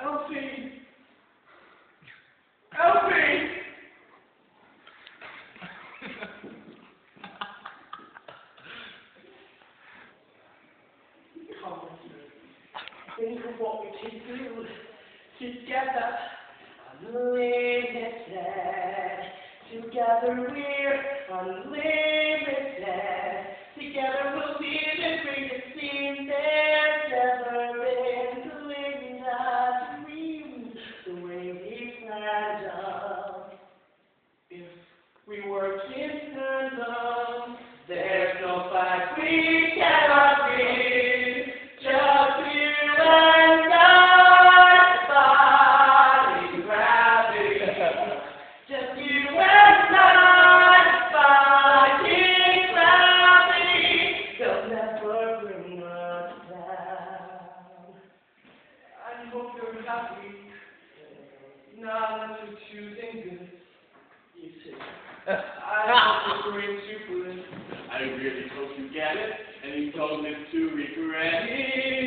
ALPHIE! ALPHIE! Come on, think of what we can do together. Unlimited. Together we're unlimited. Together we'll be the greatest team there's ever been. Glinda dreams the way we planned them. If we work in tandem, there's no fight we cannot win. Just you and I, defying gravity. Just you and I, defying gravity. They'll never bring us down. I hope you're happy. Now that you're choosing good. You too. I hope you're going to bliss. I really hope you get it, and you don't live to regret it.